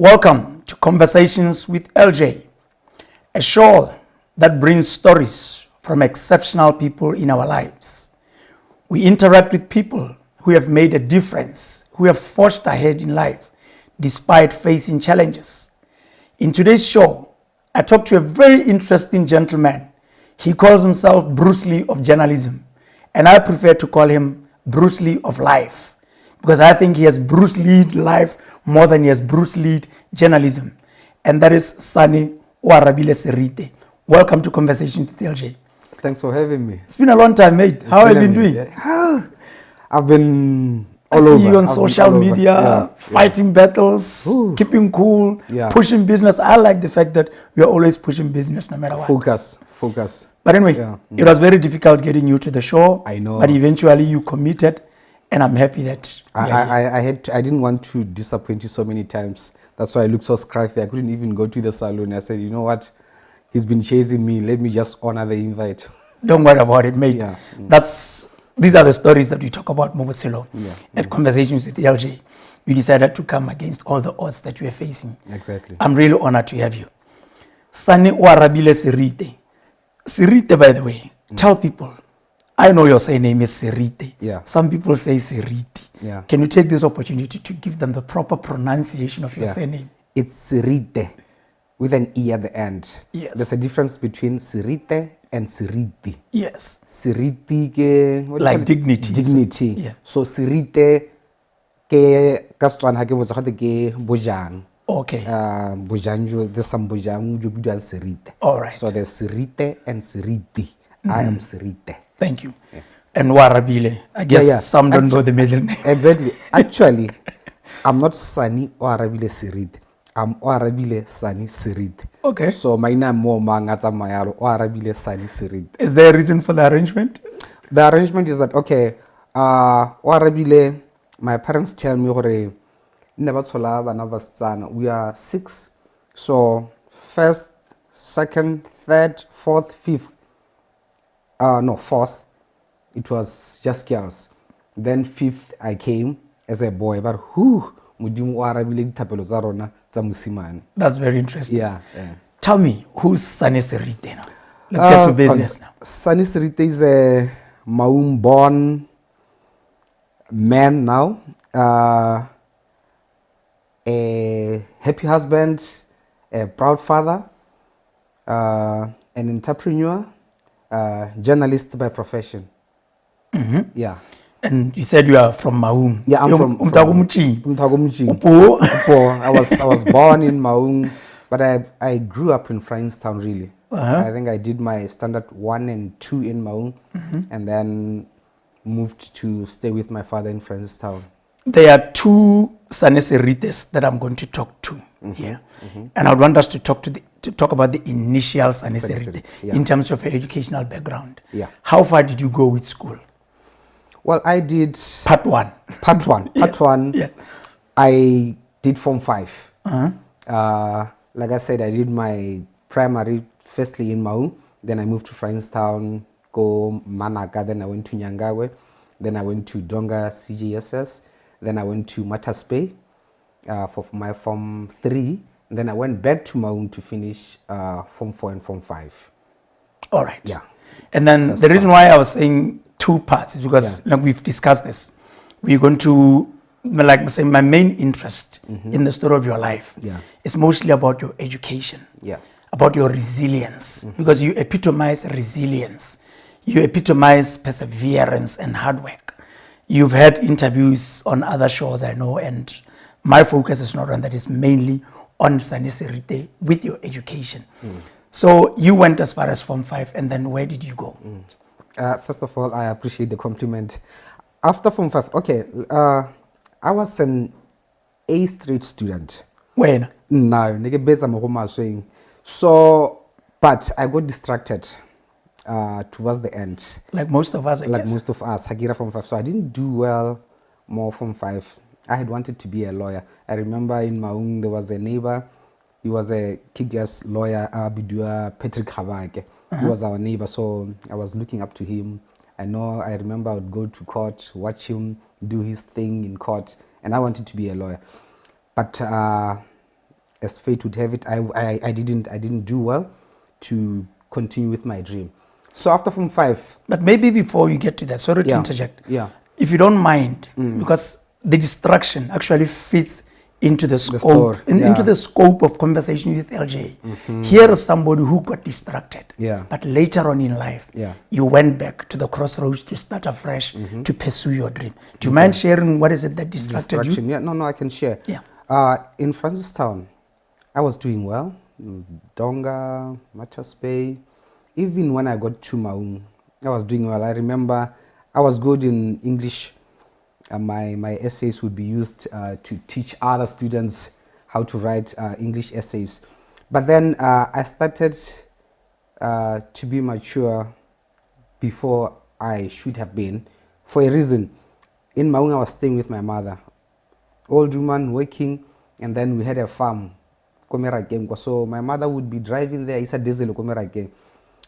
Welcome to Conversations with LJ, a show that brings stories from exceptional people in our lives. We interact with people who have made a difference, who have forged ahead in life despite facing challenges. In today's show, I talk to a very interesting gentleman. He calls himself Bruce Lee of journalism, and I prefer to call him Bruce Lee of life, because I think he has Bruce Lee life more than he has Bruce Lee journalism. And that is Sonny Serite.A. Welcome to Conversations with LJ. Thanks for having me. It's been a long time, mate. How have you been doing? Yeah. I've been all I over. see you on social media, fighting battles, keeping cool, pushing business. I like the fact that you're always pushing business no matter what. Focus. But anyway, it was very difficult getting you to the show. I know. But eventually you committed, and I'm happy that I didn't want to disappoint you so many times. That's why I looked so scruffy. I couldn't even go to the salon. I said, you know what? He's been chasing me. Let me just honor the invite. Don't worry about it, mate. These are the stories that we talk about Mobotelo at Conversations with LJ. We decided to come against all the odds that we are facing. Exactly. I'm really honored to have you. Sonny Serite.A. Serite, by the way, tell people, I know your surname is Serite. Yeah. Some people say Serite. Yeah. Can you take this opportunity to give them the proper pronunciation of your surname? It's Serite with an E at the end. Yes. There's a difference between Serite and Serite. Yes. Serite like dignity. Dignity. Yeah. So Serite ke Kastwan ha ke botsa gote ke bojang. Okay. Bojang, there's some bojang jo budiang Serite. All right. So there's Serite and Serite. I am Serite. Thank you. Yeah. And Warabile. I guess some don't know the middle name. Exactly. Actually, I'm not Sonny Warabile Serite. I'm Warabile Sonny Serite. Okay. So my name more mangatsa mayalo Warabile Sonny Serite. Is there a reason for the arrangement? The arrangement is that okay, Warabile, my parents tell me hore never tola bana bastsana. We are 6. So first, second, third, fourth, fifth. Fourth. It was just girls. Then fifth, I came as a boy. But that's very interesting. Yeah. Tell me, who's Sonny Serite now? Let's get to business now. Sonny Serite is a Maum-born man now. A happy husband, a proud father, an entrepreneur, journalist by profession. Mm-hmm. Yeah. And you said you are from Maum. Yeah, I'm from Umtagumuchi. I was born in Maum, but I grew up in Frankstown, really. I think I did my standard 1 and 2 in Maum, and then moved to stay with my father in Frankstown. There are 2 Sonny Serites that I'm going to talk to here, and I want us to talk about the initial Sonny Serite in terms of your educational background. Yeah. How far did you go with school? Well, I did Part 1. Part 1. Part 1. Yeah. I did Form 5. Like I said, I did my primary firstly in Maum. Then I moved to Frankstown, go Manaka. Then I went to Nyangawe. Then I went to Donga CGSS. Then I went to Mataspe for my Form 3. And then I went back to Maum to finish Form 4 and Form 5. All right. Yeah. And then the reason why I was saying 2 parts is because like we've discussed this. We're going to, like say, my main interest in the story of your life is mostly about your education, about your resilience, because you epitomize resilience. You epitomize perseverance and hard work. You've had interviews on other shows, I know, and my focus is not on that. It's mainly on Sonny Serite with your education. So you went as far as Form 5, and then where did you go? First of all, I appreciate the compliment. After Form 5, okay, I was an A Street student. When? No, so, but I got distracted towards the end. Like most of us, I guess. Most of us, Hagira Form 5. So I didn't do well more Form 5. I had wanted to be a lawyer. I remember in Maung there was a neighbor. He was a kick-ass lawyer, Abidua Patrick Havake. He was our neighbor, so I was looking up to him. I remember I would go to court, watch him do his thing in court, and I wanted to be a lawyer. But as fate would have it, I didn't do well to continue with my dream. So after Form 5, But maybe before you get to that, sorry to Yeah. interject. Yeah. If you don't mind, because the distraction actually fits into the scope, store, into yeah. the scope of conversation with LJ. Here is somebody who got distracted. Yeah. But later on in life, Yeah. you went back to the crossroads to start afresh, to pursue your dream. Do you mind sharing what is it that distracted you? distraction. Yeah, no, I can share. Yeah. In Francistown, I was doing well. Donga, Matchas Bay. Even when I got to Maun, I was doing well. I remember I was good in English. My essays would be used to teach other students how to write English essays. But then I started to be mature before I should have been, for a reason. In Maung, I was staying with my mother, old woman working, and then we had a farm, Komerageng. So my mother would be driving there, it's a diesel Komerageng.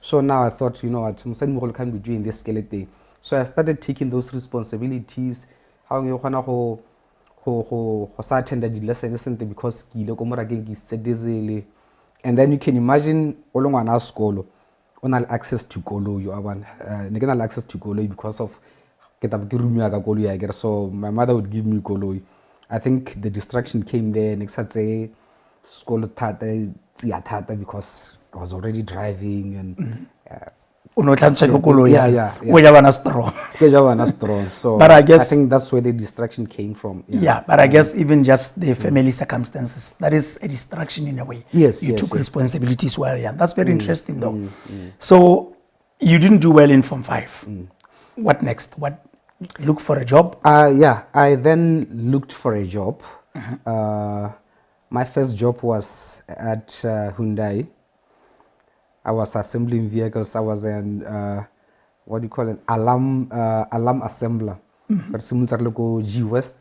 So now I thought, you know what, Msani can be doing this skeleton. So I started taking those responsibilities. How you go attend the lesson because kilo Komerageng is a diesel. And then you can imagine all on our school, on access to Kolo, you have access to Kolo because of so my mother would give me Kolo. I think the distraction came there. Next I'd say school because I was already driving and strong. So But I guess- think that's where the distraction came from. Yeah, but I guess even just the family circumstances, that is a distraction in a way. Yes, You yes, took yes. responsibilities well, yeah. That's very interesting though. So you didn't do well in Form 5. What next? Look for a job? I then looked for a job. My first job was at Hyundai. I was assembling vehicles. I was an what do you call it? Alarm assembler. But similar to G West,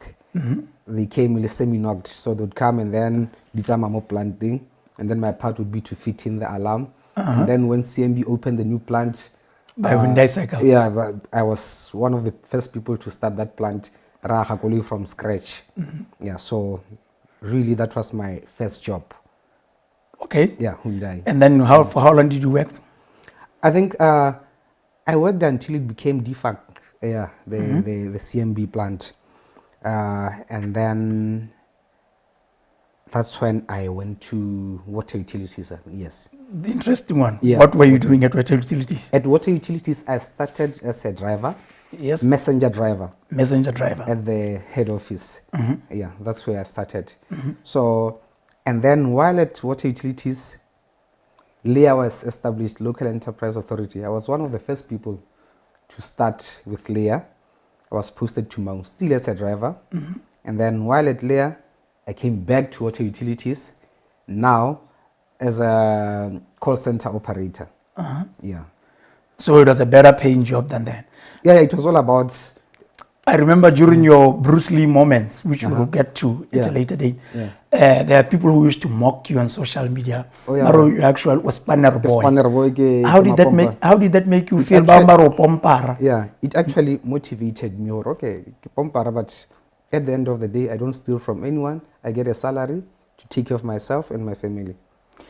they came in semi-knocked, so they'd come and then design more planting, and then my part would be to fit in the alarm. And then when CMB opened the new plant, By Hyundai Cycle. yeah, but I was one of the first people to start that plant, Rahakoli, from scratch. Yeah, so really that was my first job. Okay. Yeah, Hyundai. And then for how long did you work? I think I worked until it became DFAC, yeah, the CMB plant. And then that's when I went to water utilities, yes. The interesting one. Yeah. What were you doing at Water Utilities? At water utilities, I started as a driver, Yes. messenger driver. Messenger driver. At the head office. Yeah, that's where I started. So, and then while at water utilities, LEA was established, Local Enterprise Authority. I was one of the first people to start with LEA. I was posted to Maung, still as a driver. And then while at LEA, I came back to water utilities, now as a call center operator. Yeah. So it was a better paying job than that. Yeah, it was all about, I remember during your Bruce Lee moments, which we'll get to at a Yeah. later date, Yeah. there are people who used to mock you on social media. Oh, yeah. Maro, you actual was Spanner boy. Spanner boy ke How did Mapompa. that make you It feel? actually- Bambaro Pompara. Yeah, it actually motivated me. Or okay, Pompara, but at the end of the day, I don't steal from anyone. I get a salary to take care of myself and my family.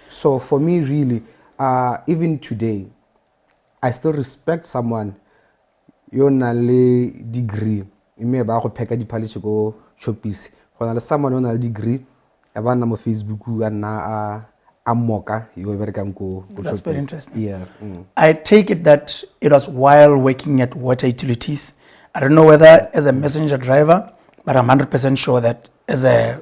So for me, really, even today, I still respect someone. You nale degree. Ime ba go pheka diphalisi go chopisi. Go na le someone on a degree. Aba na mo Facebook ana a moka yo berekang go That's very interesting. Yeah. I take it that it was while working at water utilities. I don't know whether as a messenger driver, but I'm 100% sure that as a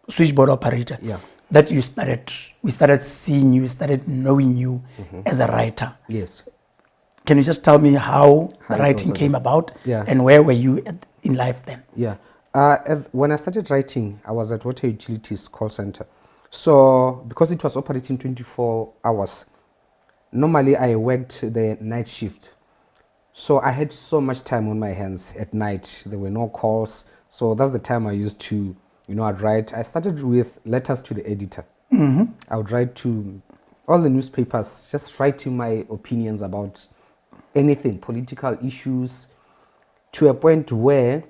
switchboard operator, Yeah. that we started seeing you, started knowing you as a writer. Yes. Can you just tell me how the it writing was, came about, Yeah. and where were you in life then? Yeah. When I started writing, I was at Water Utilities call center. So because it was operating 24 hours, normally I worked the night shift. So I had so much time on my hands at night. There were no calls. So that's the time I used to, I'd write. I started with letters to the editor. I would write to all the newspapers, just writing my opinions about anything, political issues, to a point where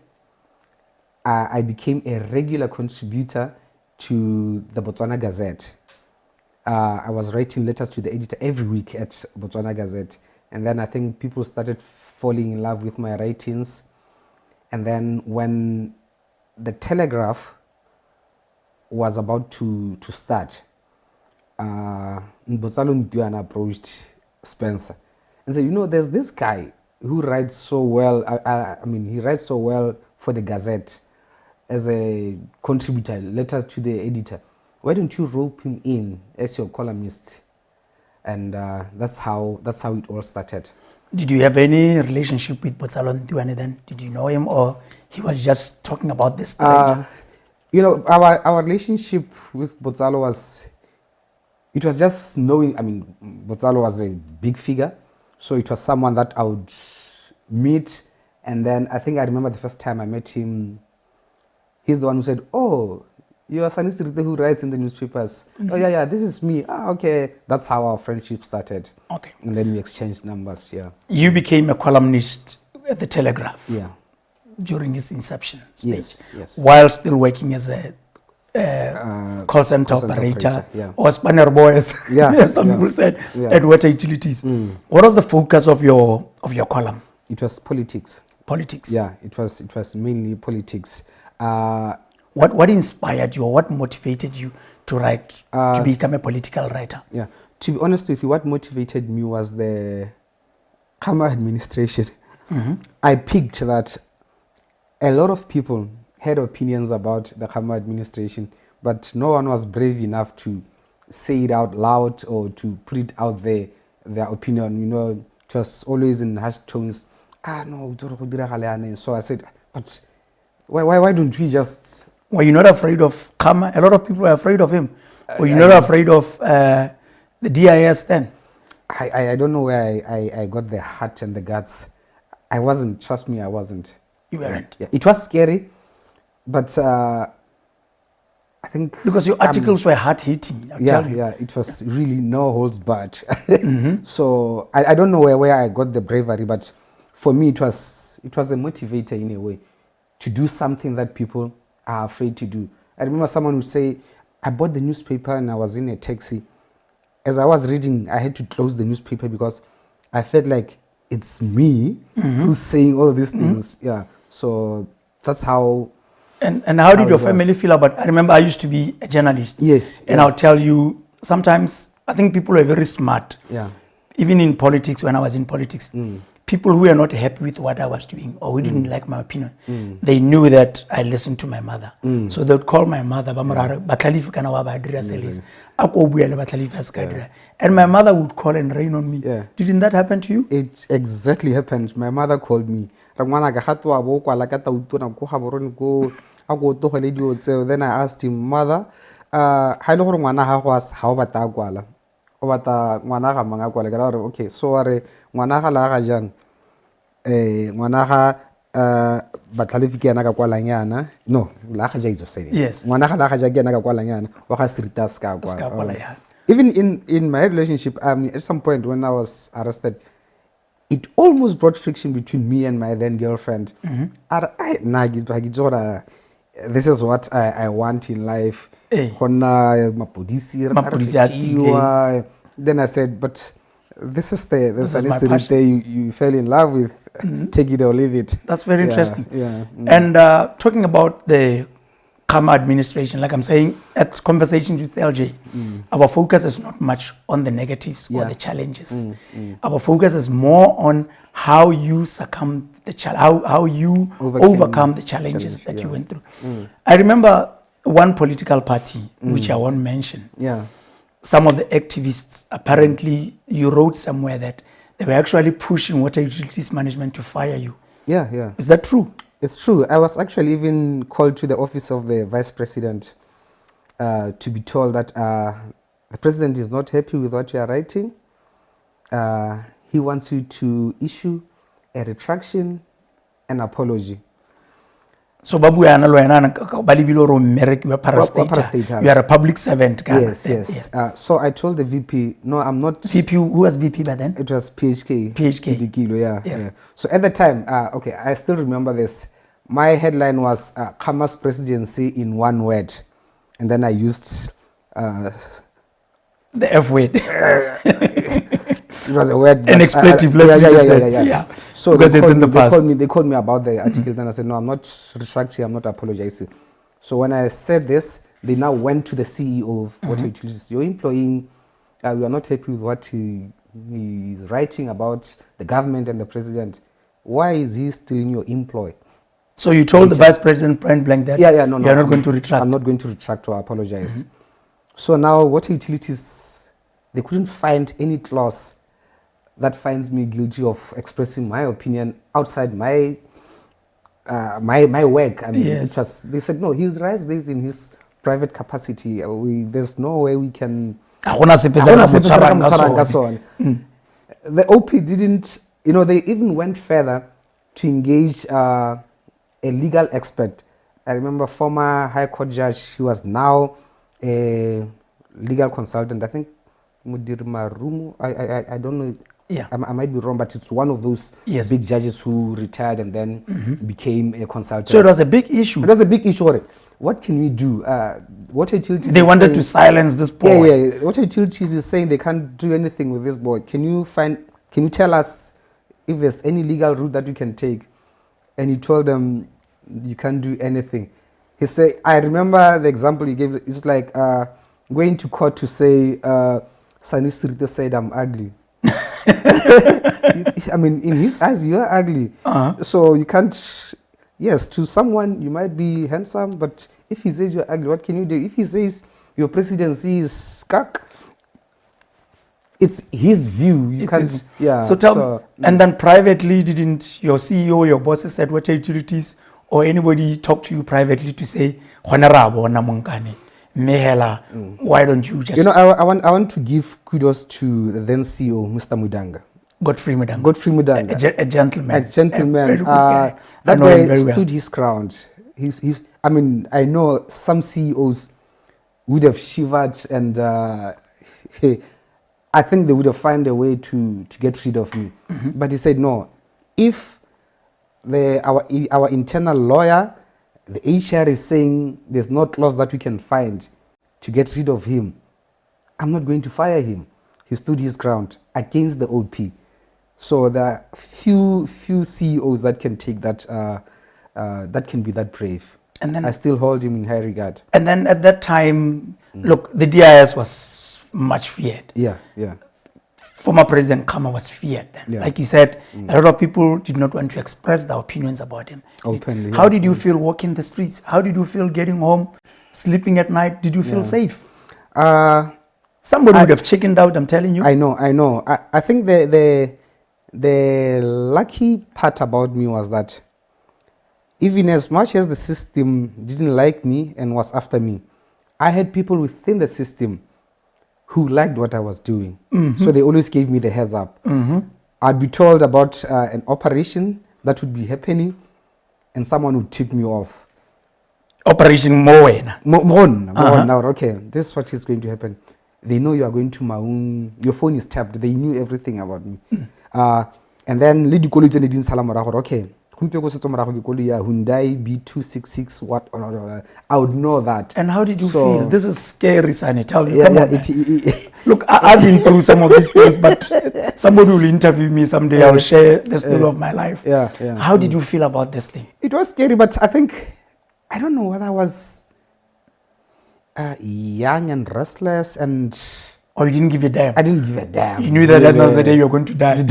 I became a regular contributor to the Botswana Gazette. I was writing letters to the editor every week at Botswana Gazette. And then I think people started falling in love with my writings. And then when the Telegraph was about to start, Botsalo Mdiwana approached Spencer and said, there's this guy who writes so well. He writes so well for the Gazette as a contributor, letters to the editor. Why don't you rope him in as your columnist? And that's how it all started. Did you have any relationship with Botsalo Mdiwana then? Did you know him, or he was just talking about this stranger? Our relationship with Botsalo was just knowing. Botsalo was a big figure, so it was someone that I would meet. And then I remember the first time I met him, he's the one who said, "Oh, you are Sonny Serite who writes in the newspapers." Mm-hmm. "Oh, yeah, this is me." Okay. That's how our friendship started. Okay. And then we exchanged numbers, yeah. You became a columnist at the Telegraph. Yeah. During its inception stage. Yes. While still working as a call center operator, yeah. Or spanner boy, as some people said, at Water Utilities. What was the focus of your column? It was politics. Politics. Yeah, it was mainly politics. What inspired you, or what motivated you to write, to become a political writer? Yeah, to be honest with you, what motivated me was the Khama administration. Mm-hmm. I picked that a lot of people had opinions about the Khama administration, but no one was brave enough to say it out loud or to put it out there, their opinion. It was always in hushed tones. No. So I said, but why don't we just... Were you not afraid of Khama? A lot of people were afraid of him. Were you not afraid of the DIS then? I don't know where I got the heart and the guts. I wasn't. Trust me, I wasn't. You weren't? Yeah. It was scary, but I think... Because your articles were hard-hitting, I tell you. Yeah, it was really no holds barred. Mm-hmm. So I don't know where I got the bravery, but for me it was a motivator in a way to do something that people are afraid to do. I remember someone would say, I bought the newspaper and I was in a taxi. As I was reading, I had to close the newspaper because I felt like it's me who's saying all these things. Yeah. So that's how... And how did your family feel about it? I remember I used to be a journalist. Yes. And I'll tell you, sometimes I think people are very smart. Yeah. Even in politics, when I was in politics, people who were not happy with what I was doing or who didn't like my opinion, they knew that I listened to my mother. So they would call my mother, and my mother would call and rain on me. Yeah. Didn't that happen to you? It exactly happened. My mother called me. Then I asked him, "Mother, okay, so are ngwana la ga jang ngwana ga batlhalefike yana ka kwalanyana no la ga ja izo say yes ngwana ga la ga ja ke yana ka kwalanyana wa ga Serite ska kwala." Even in my relationship, at some point when I was arrested, it almost brought friction between me and my then girlfriend. This is what I want in life. Then I said, but this is Sonny Serite you fell in love with. Take it or leave it. That's very interesting. Yeah. And talking about the Khama administration, like I'm saying, at Conversations with LJ, our focus is not much on the negatives or the challenges. Our focus is more on how you succumb how you overcome the challenges that you went through. I remember one political party, which I won't mention. Yeah. Some of the activists, apparently, you wrote somewhere that they were actually pushing Water Utilities management to fire you. Yeah. Is that true? It's true. I was actually even called to the office of the vice president to be told that the president is not happy with what you are writing. He wants you to issue a retraction and apology. So Babu you are a public servant. Yes. So I told the VP, no, I'm not. VP, who was VP by then? It was PHK. PHK. Yeah. So at the time, I still remember this. My headline was Khama's presidency in one word. and then I used The F word. it was a word. An expletive. Let's leave it there. Yeah. So because it's in the past. They called me about the article. Then I said, no, I'm not retracting. I'm not apologizing. So when I said this, they now went to the CEO of Water Utilities. You're employing. We are not happy with what he is writing about the government and the president. Why is he still in your employ? So you told the vice president point blank that no, you're not going to retract. I'm not going to retract or apologize. So now Water Utilities, they couldn't find any clause that finds me guilty of expressing my opinion outside my my work. I mean, yes. They said, no, he's raised this in his private capacity. There's no way we can... The OP didn't, they even went further to engage a legal expert. I remember former High Court judge, he was now a legal consultant. I think Mudir Marumu, I don't know. Yeah. I might be wrong, but it's one of those big judges who retired and then became a consultant. So it was a big issue. It was a big issue. What can we do? Water Utilities, they wanted to silence this boy. Yeah. Water Utilities is saying they can't do anything with this boy. Can you tell us if there's any legal route that you can take? And he told them, you can't do anything. He said, I remember the example he gave. It's like going to court to say, Sonny Serite.A said I'm ugly. I mean, in his eyes, you are ugly. So you can't. Yes, to someone you might be handsome, but if he says you're ugly, what can you do? If he says your presidency is skak, it's his view. You can't. Yeah. So tell me, and then privately, didn't your CEO, your bosses at Water Utilities, or anybody talk to you privately to say, Mehela, why don't you just... I want to give kudos to the then CEO, Mr. Mudanga. Godfrey Mudanga. A gentleman. A gentleman. A very good guy. That guy stood his ground. I mean, I know some CEOs would have shivered and I think they would have found a way to get rid of me. But he said, no, if our internal lawyer, the HR is saying there's no clause that we can find to get rid of him, I'm not going to fire him. He stood his ground against the OP. So there are few CEOs that can take that, that can be that brave. And then I still hold him in high regard. And then at that time, look, the DIS was much feared. Yeah. Former President Khama was feared then. Yeah. Like you said, a lot of people did not want to express their opinions about him. Openly. How did you feel walking the streets? How did you feel getting home, sleeping at night? Did you feel safe? Somebody would have chickened out, I'm telling you. I know. I think the lucky part about me was that even as much as the system didn't like me and was after me, I had people within the system who liked what I was doing. So they always gave me the heads up. I'd be told about an operation that would be happening and someone would tip me off. Operation Moen. Now, okay, this is what is going to happen. They know you are going to Maun, your phone is tapped, they knew everything about me. And then, okay, Hyundai B266, what? I would know that. And how did you feel? This is scary, Sonny. Tell me. Look, I've been through some of these things, but somebody will interview me someday. I'll share the story of my life. How did you feel about this thing? It was scary, but I don't know whether I was young and restless and... Or you didn't give a damn? I didn't give a damn. You knew that at the end of the day you're going to die.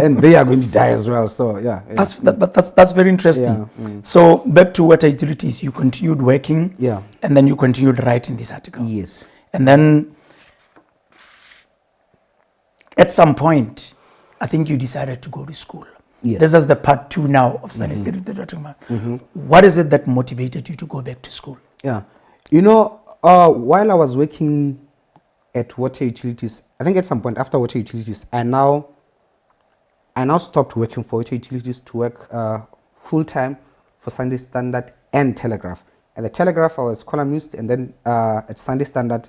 And they are going to die as well. So that's very interesting. So back to Water Utilities, you continued working. And then you continued writing this article. Yes. And then at some point, I think you decided to go to school. Yes. This is the part 2 now of Sonny Serite.A. What is it that motivated you to go back to school? Yeah. While I was working at Water Utilities, I think at some point after Water Utilities, I now stopped working for Water Utilities to work full-time for Sunday Standard and Telegraph. At the Telegraph, I was columnist, and then at Sunday Standard,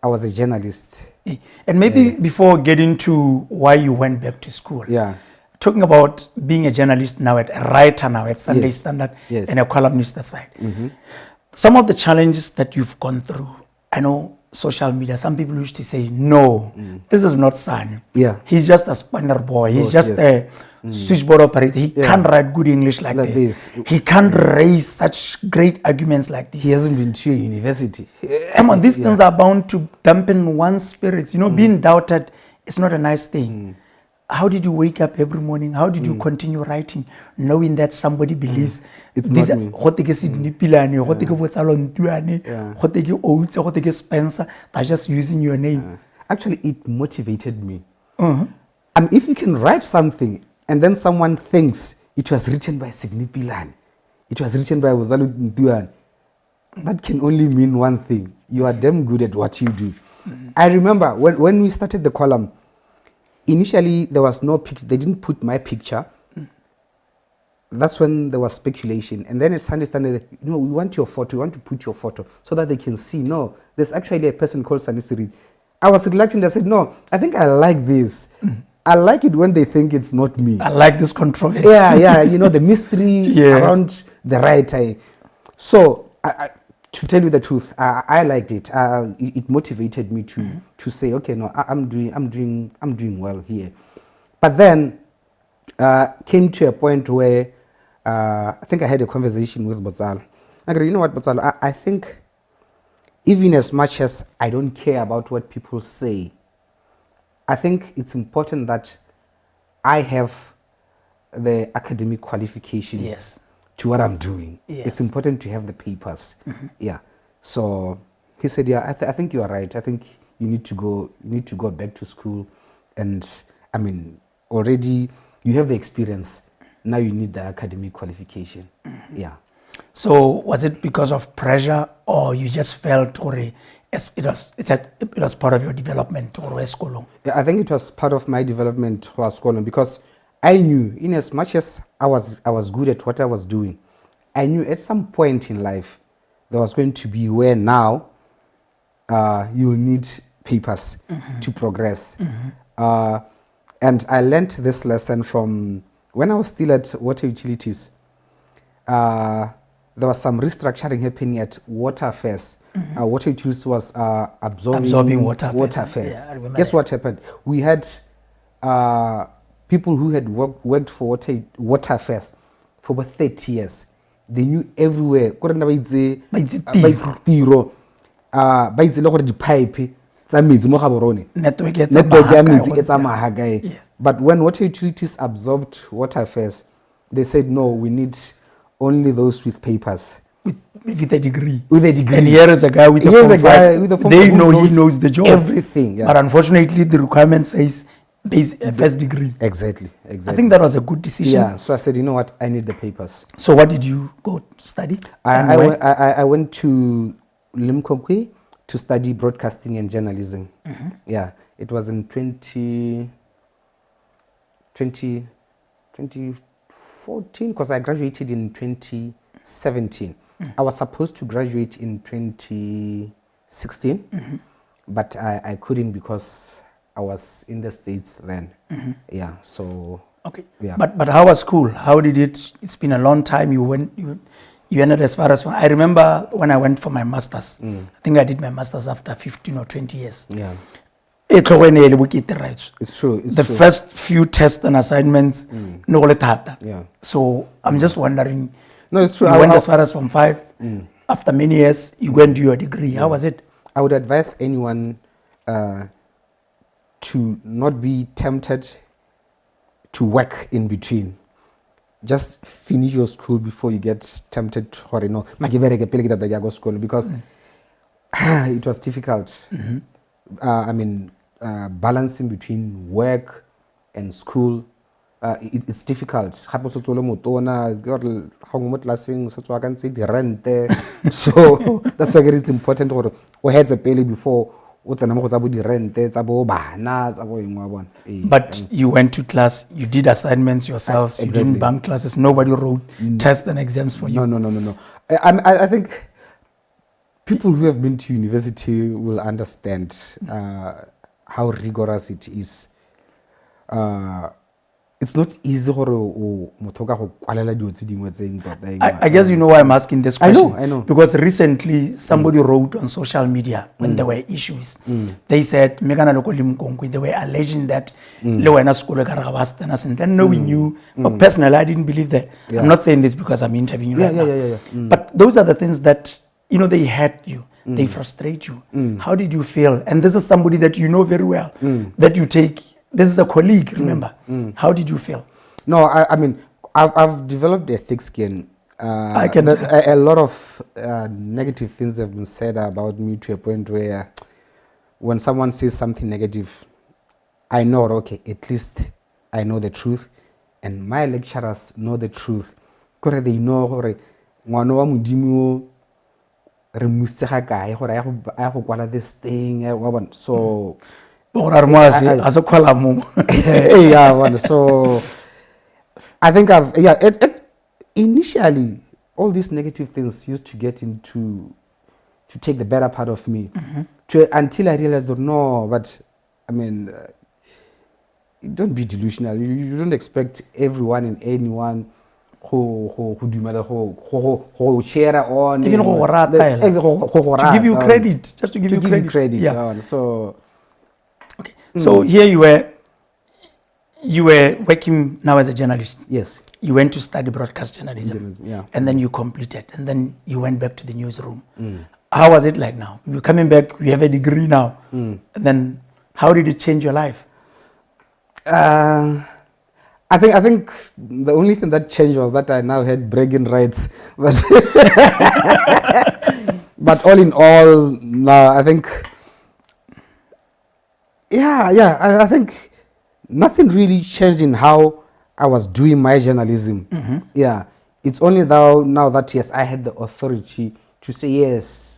I was a journalist. And maybe before getting to why you went back to school, talking about being a journalist now, a writer now at Sunday Standard, and a columnist that side. Some of the challenges that you've gone through, I know social media, some people used to say, no, this is not Sonny. Yeah. He's just a spanner boy. He's just yes. a switchboard operator. He can't write good English like this. He can't raise such great arguments like this. He hasn't been to a university. Come on, these things are bound to dampen one's spirits. You know, being doubted is not a nice thing. How did you wake up every morning? How did you continue writing, knowing that somebody believes It's these not are me. Spencer, they're just using your name. Actually, it motivated me. If you can write something and then someone thinks it was written by Sidney Pilani, it was written by Wozalu Ntuan, that can only mean one thing. You are damn good at what you do. I remember when we started the column, initially there was no picture. They didn't put my picture. That's when there was speculation. And then it's understood, we want your photo. We want to put your photo so that they can see, no, there's actually a person called Sonny Serite. I was reluctant. I said, no, I think I like this. I like it when they think it's not me. I like this controversy. Yeah, the mystery around the writer. So, to tell you the truth, I liked it. It motivated me to say, okay, no, I'm doing well here. But then came to a point where I think I had a conversation with Botsalo. I go, you know what, Botsalo, I think even as much as I don't care about what people say, I think it's important that I have the academic qualification to what I'm doing. It's important to have the papers. Yeah. So he said, yeah, I think you are right. I think you need to go back to school, and I mean, already you have the experience. Now you need the academic qualification. Yeah. So was it because of pressure, or you just felt it was part of your development or school? Yeah, I think it was part of my development or school, because I knew, in as much as I was good at what I was doing, I knew at some point in life there was going to be where now you will need papers to progress. And I learned this lesson from when I was still at Water Utilities. There was some restructuring happening at Water Affairs. Water Utilities was absorbing Water Affairs. Yeah, I remember. Guess what happened? We had people who had worked for Water Affairs for about 30 years. They knew everywhere. Ba itse tiro. Ba itse le gore di-pipe tsa metsi mo Gaborone. Network ya metsi e tsamaya kae. But when Water Utilities absorbed Water Affairs, they said, no, we need only those with papers. With a degree. With a degree. And here is a guy with a form 5. They know he knows the job. Everything. Yeah. But unfortunately, the requirement says first degree. Exactly. I think that was a good decision. Yeah. So I said, you know what? I need the papers. So what did you go to study? I went to Limpopo to study broadcasting and journalism. Yeah. It was in 2014, because I graduated in 2017. I was supposed to graduate in 2016, but I couldn't because I was in the States then. Yeah, so. Okay. Yeah. But how was school? How did it? It's been a long time. You ended as far as I remember when I went for my masters. I think I did my masters after 15 or 20 years. Yeah. It's true. The true. first few tests and assignments, no. Yeah. So I'm just wondering. No, it's true. You went as far as from 5. After many years, you went to your degree. How was it? I would advise anyone to not be tempted to work in between. Just finish your school before you get tempted because it was difficult. Balancing between work and school, it's difficult. So that's why it's important to have a pay before. But you went to class, you did assignments yourselves, exactly. You didn't bank classes, nobody wrote tests and exams for you. No. I think people who have been to university will understand how rigorous it is. it's not easy gore o motho ka go kwalela dio tse dingwe tse important. I guess you know why I'm asking this question. I know. Because recently somebody wrote on social media when there were issues. They said, Megana loko limkongwe, they were alleging that le wena skole ka re ga ba stana sentle. And no, we knew. But personally, I didn't believe that. I'm not saying this because I'm interviewing you right now. But those are the things that, you know, they hurt you. They frustrate you. How did you feel? And this is somebody that you know very well, that you take. This is a colleague, remember. How did you feel? No, I mean, I've developed a thick skin. I can a lot of negative things have been said about me to a point where when someone says something negative, I know, okay, at least I know the truth. And my lecturers know the truth. Because they know gore ngwana wa modimo re mustega kae gore a go kwala this thing. So yeah, so I think initially all these negative things used to get into to take the better part of me until I realized that no, but I mean don't be delusional. You don't expect everyone and anyone who share on even to give you credit, just to give you credit. Yeah. So okay. So here you were working now as a journalist. Yes. You went to study broadcast journalism. Yeah. And then you completed. And then you went back to the newsroom. How was it like now? You're coming back, you have a degree now. And then how did it change your life? I think the only thing that changed was that I now had bragging rights. But but all in all, now I think I think nothing really changed in how I was doing my journalism. Yeah, it's only now that yes, I had the authority to say yes.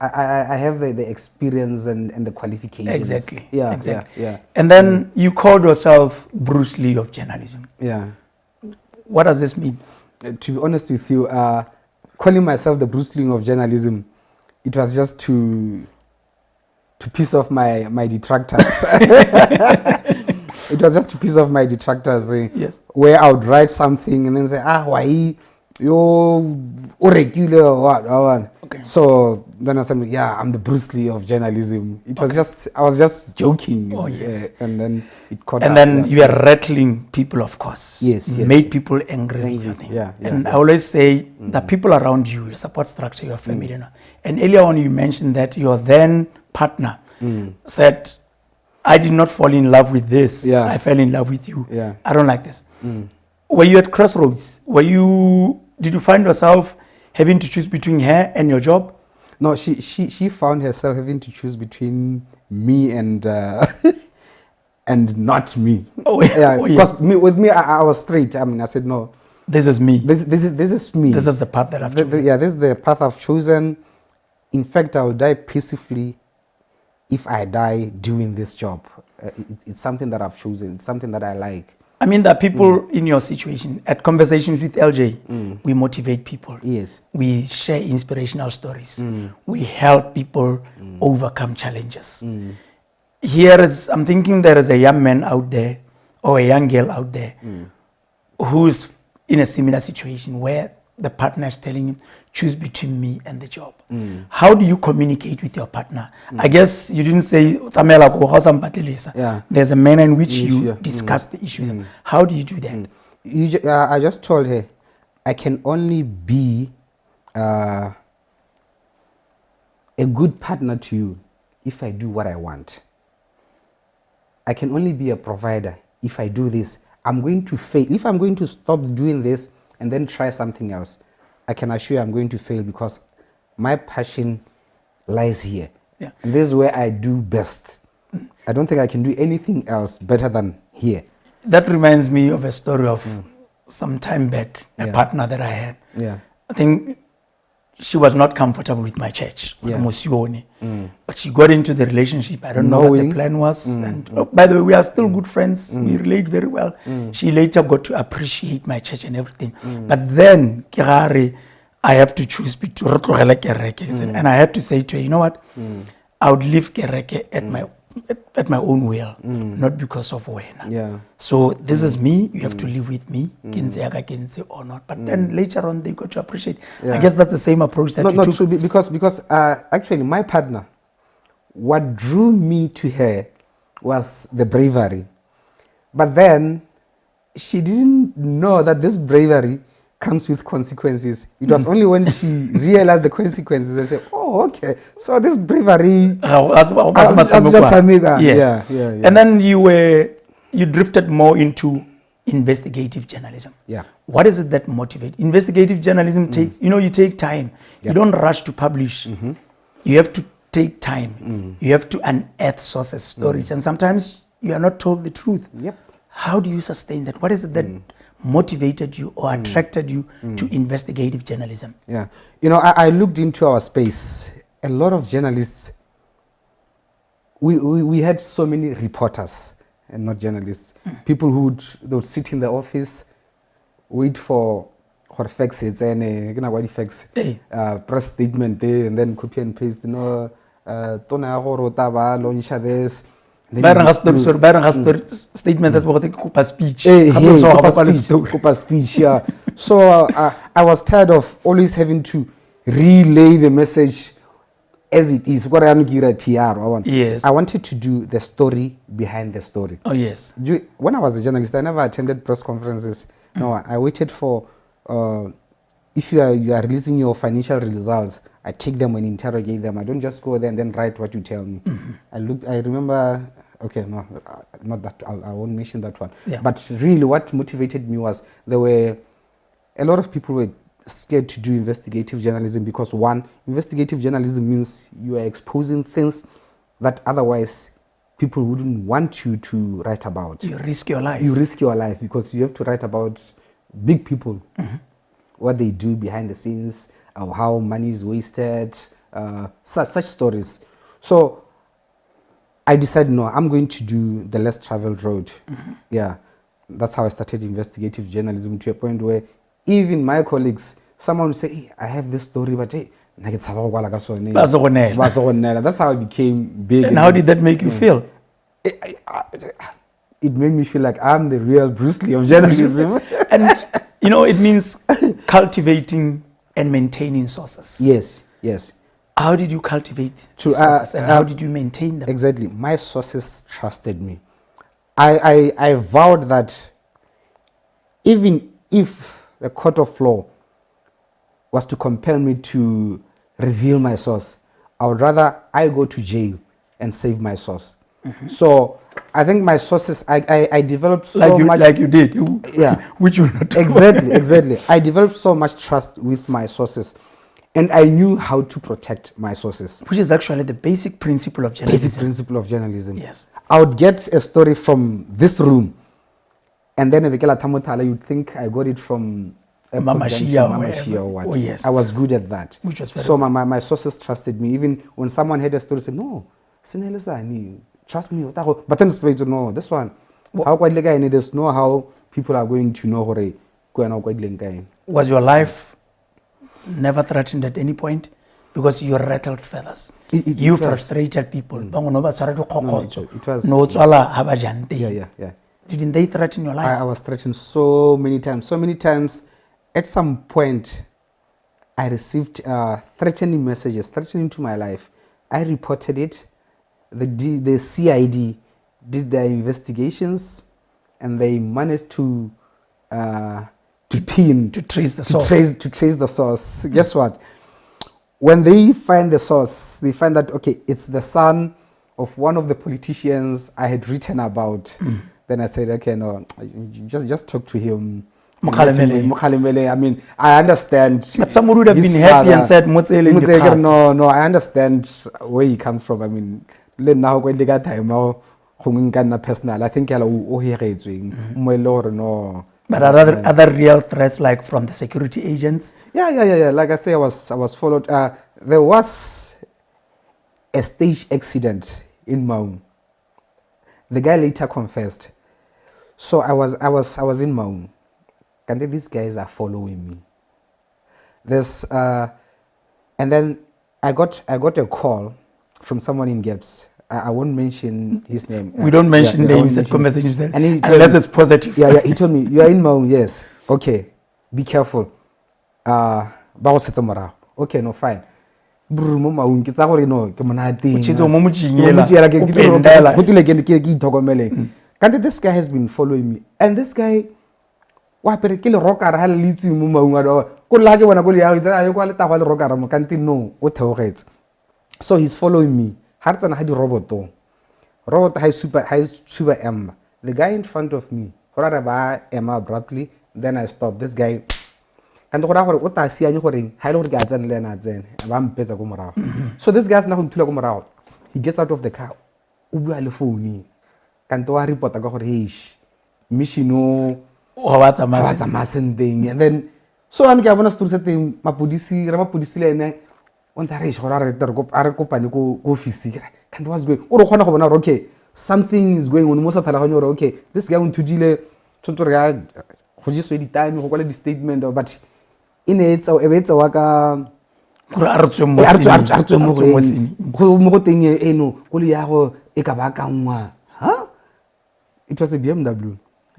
I have the experience and the qualifications. Exactly. Yeah. Exactly. Yeah. And then you called yourself Bruce Lee of journalism. Yeah. What does this mean? To be honest with you, calling myself the Bruce Lee of journalism, it was just to piss off my detractors. It was just to piss off my detractors. Yes. Where I would write something and then say, why you regular or what? Okay. So then I said, yeah, I'm the Bruce Lee of journalism. It was I was just joking. Oh yes. And then it caught and up. Then you are rattling people, of course. Yes. Made people angry with your thing. Yeah. And I always say the people around you, your support structure, your family. You know. And earlier on you mentioned that your then partner said, I did not fall in love with this. Yeah. I fell in love with you. Yeah. I don't like this. Were you at crossroads? Did you find yourself having to choose between her and your job? No, she found herself having to choose between me and and not me. Because with me, I was straight. I mean, I said no. This is me. This is me. This is the path that I've chosen. This is the path I've chosen. In fact, I will die peacefully if I die doing this job. It's something that I've chosen. It's something that I like. I mean, there are people in your situation. At Conversations with LJ, we motivate people. Yes. We share inspirational stories. We help people overcome challenges. I'm thinking there is a young man out there or a young girl out there who's in a similar situation where the partner is telling him, choose between me and the job. How do you communicate with your partner? I guess you didn't say, there's a manner in which you discuss the issue with them. How do you do that? I just told her, I can only be a good partner to you if I do what I want. I can only be a provider if I do this. I'm going to fail. If I'm going to stop doing this and then try something else, I can assure you I'm going to fail because my passion lies here. Yeah. And this is where I do best. I don't think I can do anything else better than here. That reminds me of a story of some time back, a partner that I had. Yeah. I think she was not comfortable with my church, Yeah. but she got into the relationship. I don't know what the plan was. And by the way, we are still good friends. We relate very well. She later got to appreciate my church and everything. But then, I have to choose between and I had to say to her, you know what? I would leave Kereke at at my own will, not because of when. Yeah. So this is me, you have to live with me, kinse or not. But then later on they got to appreciate. I guess that's the same approach that you Not took. true, because actually my partner, what drew me to her was the bravery. But then she didn't know that this bravery comes with consequences. It was only when she realized the consequences and said, oh, okay, so this bravery... Yes. Yeah. And then you drifted more into investigative journalism. Yeah. What is it that motivates? Investigative journalism takes, you take time. Yeah. You don't rush to publish. You have to take time. You have to unearth sources, stories, and sometimes you are not told the truth. Yep. How do you sustain that? What is it that motivated you or attracted you to investigative journalism? Yeah. I looked into our space. A lot of journalists, we had so many reporters and not journalists. People who would sit in the office, wait for facts, facts, press statement there, and then copy and paste, launch this. Statement that's what they speech. Speech, yeah. So I was tired of always having to relay the message as it is. Yes. I wanted to do the story behind the story. Oh, yes. When I was a journalist, I never attended press conferences. No, I waited for, if you are releasing your financial results, I take them and interrogate them. I don't just go there and then write what you tell me. I remember, okay, no, not that, I won't mention that one. Yeah. But really what motivated me was there were a lot of people were scared to do investigative journalism because one, investigative journalism means you are exposing things that otherwise people wouldn't want you to write about. You risk your life. You risk your life because you have to write about big people, what they do behind the scenes, or how money is wasted, such stories. So I decided, no, I'm going to do the less traveled road. Yeah, that's how I started investigative journalism, to a point where even my colleagues, someone would say, hey, I have this story, but hey, that's how I became big. And how did that make you feel? It made me feel like I'm the real Bruce Lee of journalism. And, it means cultivating and maintaining sources. Yes. How did you cultivate sources and how did you maintain them? Exactly. My sources trusted me. I vowed that even if the court of law was to compel me to reveal my source, I would rather I go to jail and save my source. So I think my sources, I developed so much. Like you did. Which you not Exactly. I developed so much trust with my sources. And I knew how to protect my sources. Which is actually the basic principle of journalism. Yes. I would get a story from this room. And then you'd think I got it from Mama Shia or what. Oh, yes. I was good at that. Which was very so good. my sources trusted me. Even when someone had a story, said, no, trust me. But then straight to know this one. How quite like there's no how people are going to know Was your life never threatened at any point? Because you rattled feathers. You frustrated people. It was. Yeah. Didn't they threaten your life? I was threatened so many times. At some point, I received threatening messages, threatening to my life. I reported it. The CID did their investigations, and they managed to trace the source. To trace the source. Guess what? When they find the source, they find that, okay, it's the son of one of the politicians I had written about. Then I said, okay, no, just talk to him. Mukhalemele. I mean, I understand. But someone would have been happy and said, no, I understand where he comes from. I mean, now when they got time now, personal. I think no. But other real threats, like from the security agents? Yeah. Like I say, I was followed. There was a stage accident in Maun. The guy later confessed. So I was in Maun, and then these guys are following me. And then I got a call from someone in Gaps. I won't mention his name. We don't mention names at conversations then, unless it's positive. Yeah, he told me, you are in Maun, yes. Okay, be careful. Okay, no, fine. Mo Maun, ke tsa gore no, ke monate. Uchitso mo mojingela, upendela. This guy has been following me. And this guy, wa pere ke le rockara ha le litsi mo Maun a do. Ko la ke bona go le ya itse a yo kwa le tagwa le rockara mo kanti no, o theogetse. So he's following me. Ha tsana ha di robot high super emma. The guy in front of me, hora ba emma abruptly, then I stop. This guy and go ra gore o ta sianye gore ha ile gore ke a tsena le ena a tsene ba mpetsa go morago. So this guy's na go ntula go morago. He gets out of the car. O bua le phone. Kanto wa report ka gore eish mission o watsa masending. And then so an ke a bona story se teng mapodisi le ene on ta re go ra re kopane go office kanto was going o re khona go bona okay something is going on mo sa thala go okay this guy went to dile tshotso re ya go jiswe di time go kwala di statement but in etsa wa ka gore a re tswe mo go teng eno go le ya go e ka ba ka nngwa it was a BMW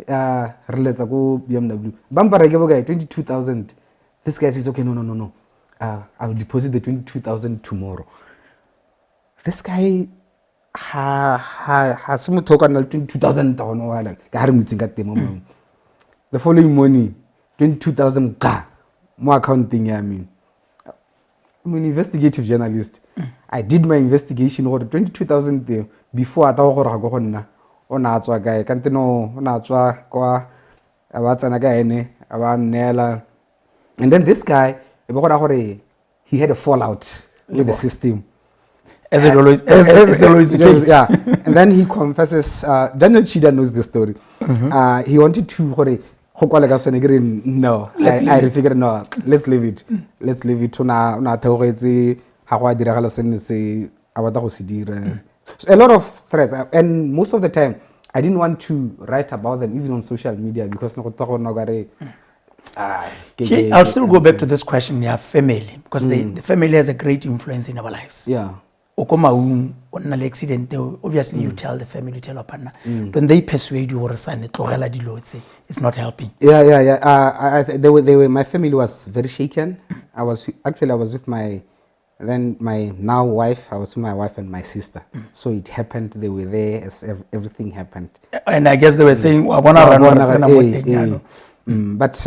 re letsa go BMW bamba re ke boka 22,000 this guy says okay no I will deposit the 22,000 tomorrow. This guy has some talk on 22,000 the following morning 22,000 more accounting. I'm an investigative journalist. I did my investigation over 22,000 there before I thought go on atswa guy kanti no na atswa kwa abatsana ka ene abanela. And then this guy he had a fallout with the system. As it always the case. Yeah. And then he confesses, Daniel Chida knows the story. He wanted to no. I figured no, let's leave it. Let's leave it. A lot of threats, and most of the time I didn't want to write about them even on social media because I'll still go back to this question, yeah, family, because the family has a great influence in our lives. Yeah. Accident, obviously you tell the family, you tell your partner. Then they persuade you or sign it, it's not helping. Yeah. They were. My family was very shaken. I was with my now wife. I was with my wife and my sister. So it happened. They were there as everything happened. And I guess they were saying, but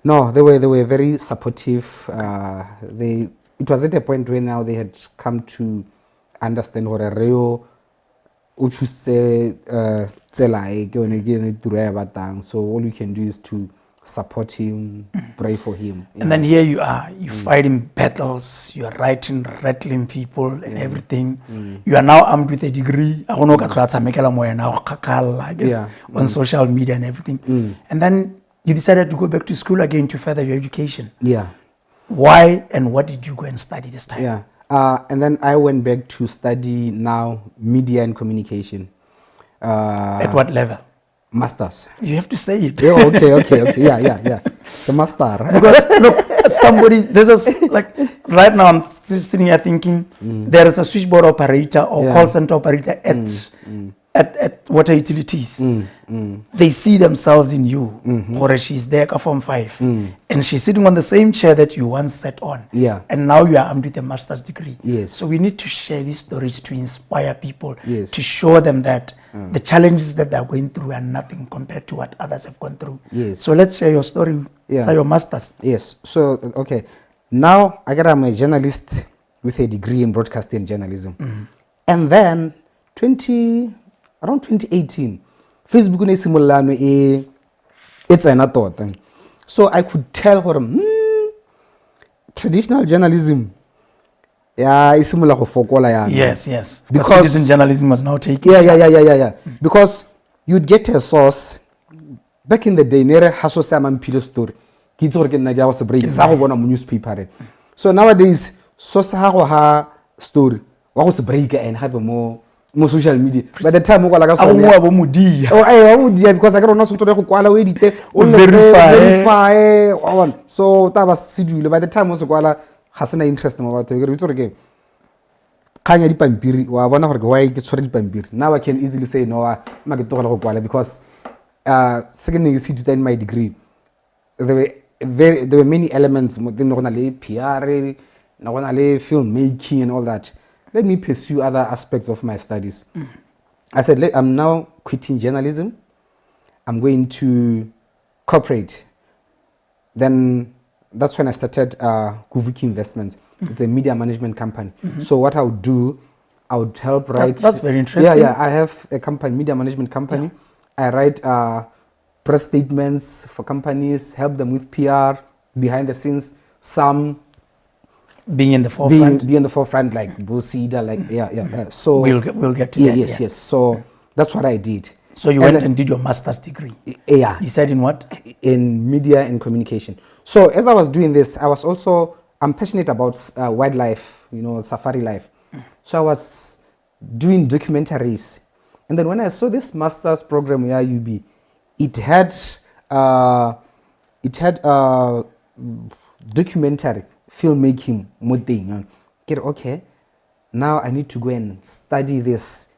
no, they were very supportive. It was at a point where now they had come to understand what a real so all you can do is to support him, pray for him. And then here you are, you fighting battles, you are writing, rattling people and everything. You are now armed with a degree. I guess on social media and everything. And then you decided to go back to school again to further your education. Yeah. Why and what did you go and study this time? Yeah. And then I went back to study now media and communication. At what level? Masters. You have to say it. Yeah, okay. Yeah. The master. Because look, like right now I'm sitting here thinking there is a switchboard operator or call center operator at water utilities. They see themselves in you, or she's there from 5, and she's sitting on the same chair that you once sat on. Yeah. And now you are armed with a master's degree. Yes. So we need to share these stories to inspire people, Yes. to show them that the challenges that they're going through are nothing compared to what others have gone through. Yes. So let's share your story. Yeah. Your master's. Yes. So okay, now I'm a journalist with a degree in broadcasting journalism, and then around 2018, Facebook it's another thing. So I could tell her traditional journalism. Yeah, it's similar to Fokola. Yes. Because citizen journalism was now taken. Yeah. Because you'd get a source. Back in the day, nere haso saman pilo story. Kids work in Naga was a break. Saho bona newspaper. So nowadays, source ha story. What was a break and have more social media. By the time because I got not to verify. So that was by the time also Hasana interest about again. kanya dipampiri wa bona gore why ke tshwere dipampiri. Now I can easily say no ma ke tlogela go kwala because second thing is to in my degree there were many elements mo teng gona le PR na gona le filmmaking and all that. Let me pursue other aspects of my studies. I said I'm now quitting journalism. I'm going to corporate. Then that's when I started Kuvuki Investments. It's a media management company. So what I would do, I would help write. That's very interesting. Yeah. I have a company, media management company. Yeah. I write press statements for companies, help them with PR, behind the scenes. Some being in the forefront. Be in the forefront, like Bosida, like yeah. So we'll get to that. Yes. So that's what I did. So you went and did your master's degree. Yeah. You said in what? In media and communication. So as I was doing this, I'm passionate about wildlife, safari life. So I was doing documentaries. And then when I saw this master's program at UB, it had documentary filmmaking thing. Okay, now I need to go and study this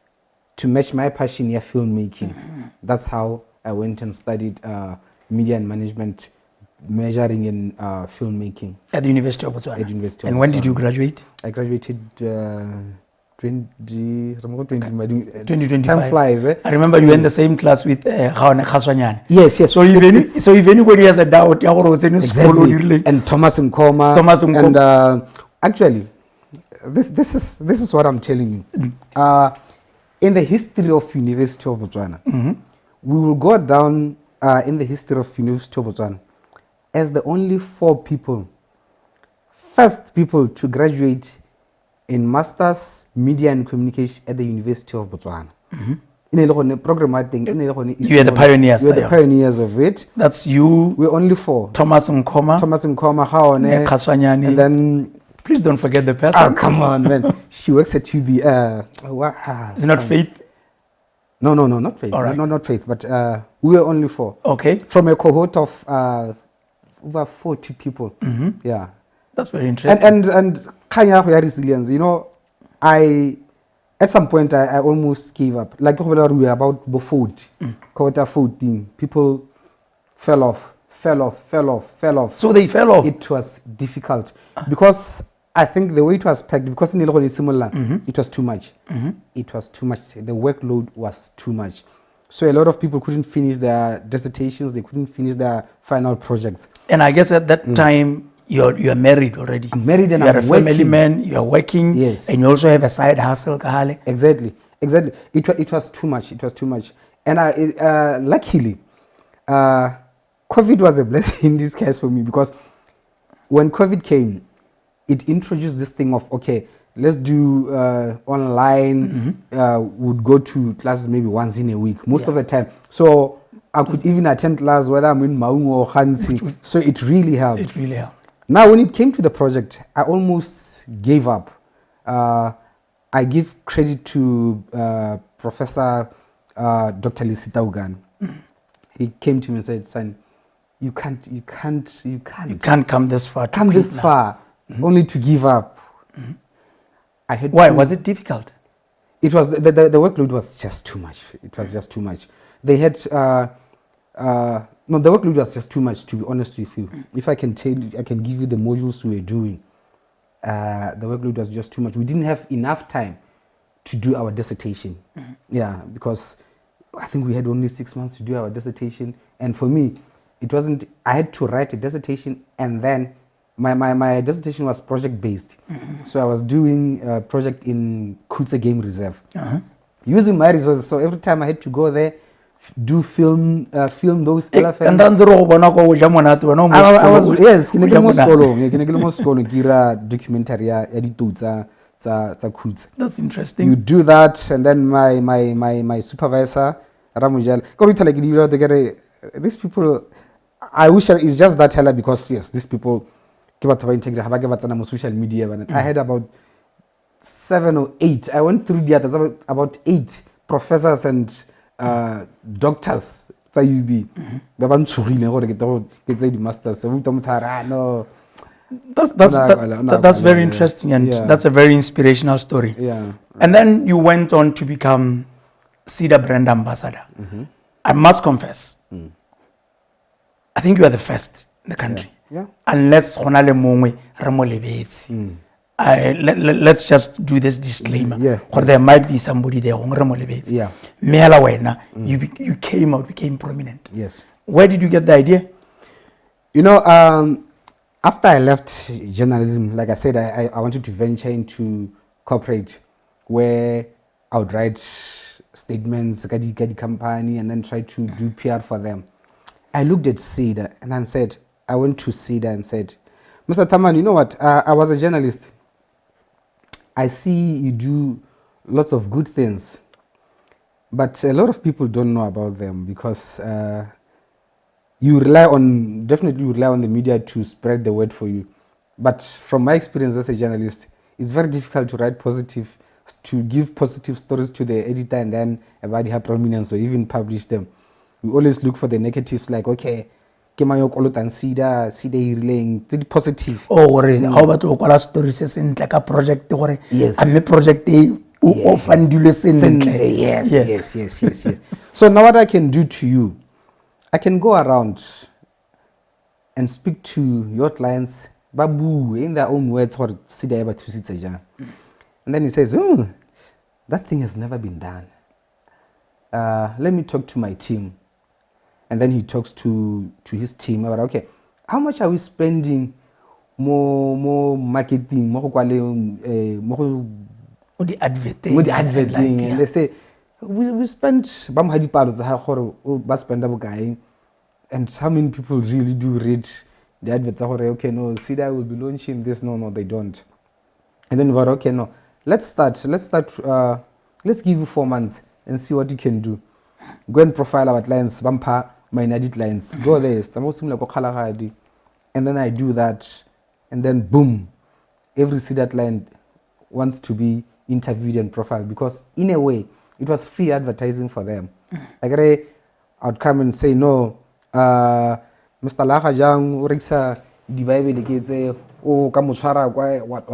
to match my passion in filmmaking. That's how I went and studied media and management, measuring in filmmaking. At the University of Botswana? At University of And when Botswana. did you graduate? I graduated 2025. Time flies, eh? I remember you were in the same class with Khaswanyane. Yes. So if anybody has a doubt, exactly. And Thomas Nkoma. And actually, this is what I'm telling you. In the history of University of Botswana, we will go down in the history of University of Botswana as the only first people to graduate in Masters Media and Communication at the University of Botswana. Program, I think, you are the pioneers. We are the pioneers of it. That's you. We're only 4. Thomas Nkoma, Khaswanyane, and then. Please don't forget the person. Oh, come on, man. She works at UB. It's not Faith? No, not Faith. All right. Not Faith, but we were only 4. Okay. From a cohort of over 40 people. Yeah. That's very interesting. And Kanya resilience. At some point, I almost gave up. Like we were about food, quarter 14. People fell off. So they fell off? It was difficult because I think the way it was packed, because in Ilogoni similar, it was too much. It was too much. The workload was too much. So a lot of people couldn't finish their dissertations. They couldn't finish their final projects. And I guess at that time, you are married already. I'm married and you are I'm a family man. You are working. Yes. And you also have a side hustle. Exactly. It was too much. And luckily, COVID was a blessing in disguise for me, because when COVID came, it introduced this thing of, okay, let's do online. Would go to classes maybe once in a week, most of the time. So I could even attend class whether I'm in Maungo or Hansi. So it really helped. Now, when it came to the project, I almost gave up. I give credit to Professor Dr. Serite.A. He came to me and said, "Son, you can't come this far. Only to give up." Why was it difficult? It was the workload was just too much. It was just too much. They had the workload was just too much, to be honest with you. If I can tell you, I can give you the modules we were doing. The workload was just too much. We didn't have enough time to do our dissertation. Yeah, because I think we had only 6 months to do our dissertation. And for me, it wasn't, I had to write a dissertation, and then my dissertation was project based. So I was doing a project in Kutse Game Reserve. Using my resources. So every time I had to go there, do film those elephants. And then I was yes, documentary. That's interesting. You do that, and then my supervisor Ramujal, these people, I wish it's just that hella, because yes, these people social media. I had about 7 or 8. I went through the others, about 8 professors and doctors tsa UB ba ba ntshogile gore ke tlo ke tse di masters. No, That's very interesting, and that's a very inspirational story. Yeah. And then you went on to become Cedar brand ambassador. I must confess, I think you are the first in the country. Yeah. Unless honale mongwe remolebetsi. Let's just do this disclaimer. Yeah. Or there might be somebody there who remolebetsi. Yeah. Mela wena, you came out, became prominent. Yes. Where did you get the idea? You know, after I left journalism, like I said, I wanted to venture into corporate, where I would write statements, get the company, and then try to do PR for them. I looked at Cedar and then said, I went to Cedar and said, Mr. Taman, you know what? I was a journalist. I see you do lots of good things, but a lot of people don't know about them because you definitely rely on the media to spread the word for you. But from my experience as a journalist, it's very difficult to write to give positive stories to the editor and then about her prominence or even publish them. We always look for the negatives, like, okay, Cedar relaying positive. Oh, how about to call stories in like a project or yes. A project often do Yes. So now what I can do to you, I can go around and speak to your clients, babu, in their own words, or Cedar ever to sit and then he says, that thing has never been done. Let me talk to my team. And then he talks to his team about, okay, how much are we spending more marketing, more the advertising. And they say, we spend and how many people really do read the adverts? Okay, no, Cedar will be launching this. No, they don't. And then we're okay, no, let's start. Let's give you 4 months and see what you can do. Go and profile our clients, bumper my edit clients. Go there, and then I do that, and then boom, every Cedar client wants to be interviewed and profiled because in a way it was free advertising for them. I would come and say, no, Mr. Lahajang Uriksa the Bible kids oh kamushara what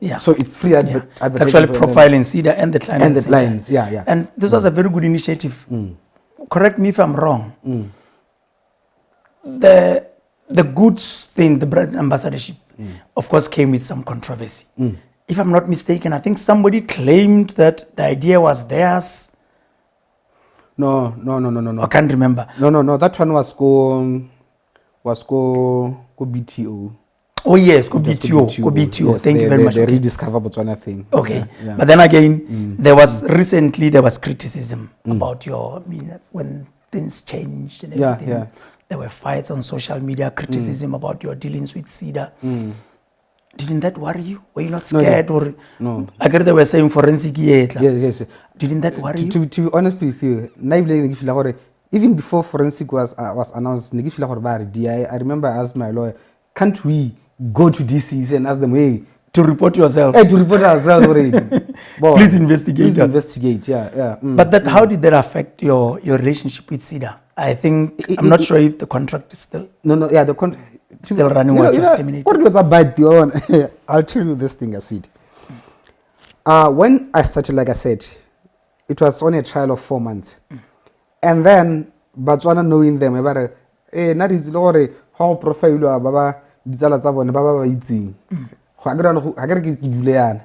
yeah. So it's free advertising. Actually profiling Cedar and the clients. And the clients, yeah. And this was a very good initiative. Correct me if I'm wrong. The good thing, the brand ambassadorship, of course, came with some controversy. If I'm not mistaken, I think somebody claimed that the idea was theirs. No. I can't remember. No. That one was go BTO. Oh yes, go BTO. Yes, Thank you very much. The rediscover Botswana thing. Okay, yeah. But then again, there was criticism about when things changed and everything. Yeah. There were fights on social media, criticism about your dealings with Cedar. Didn't that worry you? Were you not scared? No. I guess they were saying forensic. Yes. Didn't that worry you? To be honest with you, even before forensic was announced, I remember I asked my lawyer, can't we go to DCs and ask them, hey, to report yourself? To report ourselves already. Please investigate. Yeah. But how did that affect your relationship with Cedar? I think, I'm not sure if the contract is still... No, yeah, the contract... Still running or just terminated? What was about the one? I'll tell you this thing I said. When I started, like I said, it was only a trial of 4 months. And then, Botswana knowing them, about not is lore, how profile baba, dizala zabone, baba itsing. Hagara ki Julian.